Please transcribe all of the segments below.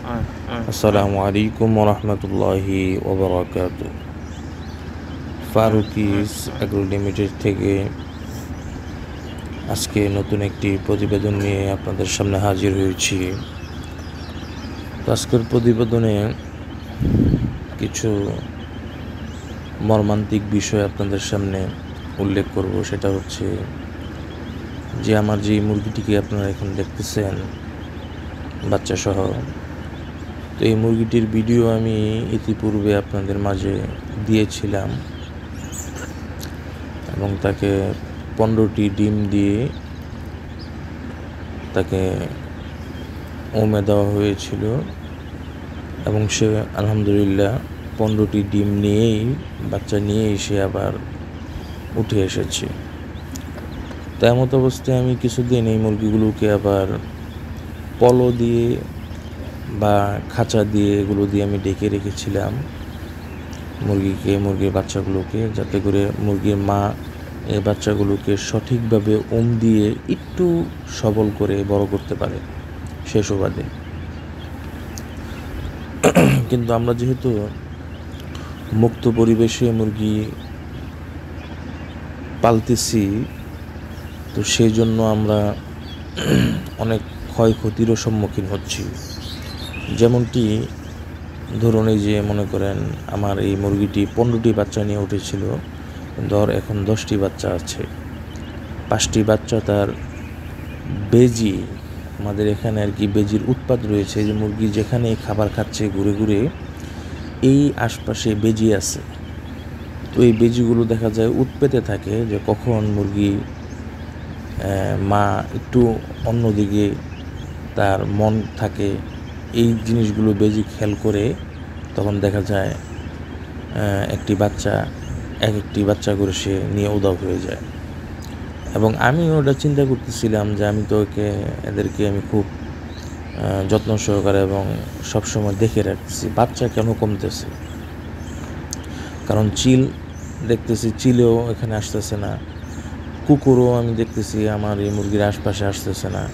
আসসালামু আলাইকুম ওরহমতুল্লাহি ওবরাকাতু। ফারুকিস অ্যাগ্রো লিমিটেড থেকে আজকে নতুন একটি প্রতিবেদন নিয়ে আপনাদের সামনে হাজির হয়েছি। তো আজকের প্রতিবেদনে কিছু মর্মান্তিক বিষয় আপনাদের সামনে উল্লেখ করব। সেটা হচ্ছে যে আমার যে মুরগিটিকে আপনারা এখন দেখতেছেন বাচ্চা সহ, তো এই মুরগিটির ভিডিও আমি ইতিপূর্বে আপনাদের মাঝে দিয়েছিলাম এবং তাকে 15টি ডিম দিয়ে তাকে উমে দেওয়া হয়েছিল এবং সে আলহামদুলিল্লাহ 15টি ডিম নিয়েই বাচ্চা নিয়েই সে আবার উঠে এসেছে। তেমত অবস্থায় আমি কিছুদিন এই মুরগিগুলোকে আবার পলো দিয়ে বা খাঁচা দিয়ে এগুলো দিয়ে আমি ডেকে রেখেছিলাম মুরগির বাচ্চাগুলোকে, যাতে করে মুরগির মা এই বাচ্চাগুলোকে সঠিকভাবে দিয়ে একটু সবল করে বড় করতে পারে সে সুবাদে। কিন্তু আমরা যেহেতু মুক্ত পরিবেশে মুরগি পালতেছি, তো সেই জন্য আমরা অনেক ক্ষয়ক্ষতিরও সম্মুখীন হচ্ছি। যেমনটি ধরুন, এই যে মনে করেন আমার এই মুরগিটি 15টি বাচ্চা নিয়ে উঠেছিল, এখন 10টি বাচ্চা আছে। 5টি বাচ্চা তার বেজি, আমাদের এখানে আর কি বেজির উৎপাত রয়েছে, যে মুরগি যেখানে খাবার খাচ্ছে ঘুরে ঘুরে এই আশপাশে বেজি আছে। তো এই বেজিগুলো দেখা যায় উৎপেতে থাকে, যে কখন মুরগি মা একটু অন্যদিকে তার মন থাকে, এই জিনিসগুলো বেজি খেয়াল করে তখন দেখা যায় একটি বাচ্চা করে সে নিয়ে উধাও হয়ে যায়। এবং আমি ওটা চিন্তা করতেছিলাম যে আমি তো এদেরকে আমি খুব যত্ন সহকারে এবং সবসময় দেখে রাখতেছি, বাচ্চা কেন কমতেছে? কারণ চিলেও এখানে আসতেছে না, কুকুরও আমি দেখতেছি আমার এই মুরগির আশপাশে আসতেছে না,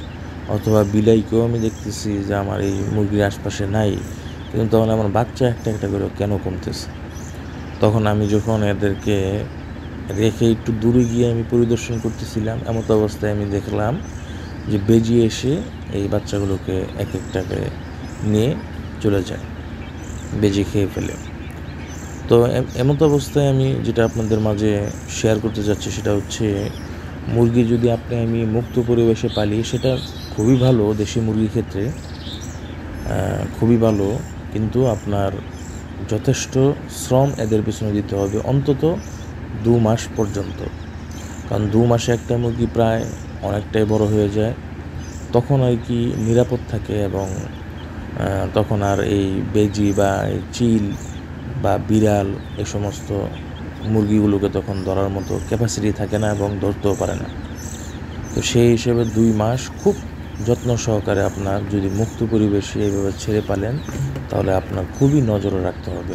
অথবা বিলাইকেও আমি দেখতেছি যে আমার এই মুরগির আশপাশে নাই, কিন্তু তখন আমার বাচ্চা একটা করে কেন কমতেছে? তখন আমি যখন এদেরকে রেখে একটু দূরে গিয়ে আমি পরিদর্শন করতেছিলাম, এমত অবস্থায় আমি দেখলাম যে বেজি এসে এই বাচ্চাগুলোকে একটাকে নিয়ে চলে যায়, বেজি খেয়ে ফেলে। তো এমত অবস্থায় আমি যেটা আপনাদের মাঝে শেয়ার করতে যাচ্ছি সেটা হচ্ছে, মুরগি যদি আমি মুক্ত পরিবেশে পালি, সেটা খুবই ভালো, দেশি মুরগির ক্ষেত্রে খুবই ভালো, কিন্তু আপনার যথেষ্ট শ্রম এদের পিছনে দিতে হবে, অন্তত 2 মাস পর্যন্ত। কারণ 2 মাসে একটা মুরগি প্রায় অনেকটাই বড় হয়ে যায়, তখন আর কি নিরাপদ থাকে এবং তখন আর এই বেজি বা চিল বা বিড়াল এই সমস্ত মুরগিগুলোকে তখন ধরার মতো ক্যাপাসিটি থাকে না এবং ধরতেও পারে না। তো সেই হিসেবে 2 মাস খুব যত্ন সহকারে আপনার যদি মুক্ত পরিবেশে এইভাবে ছেড়ে পালেন, তাহলে আপনার খুবই নজরে রাখতে হবে।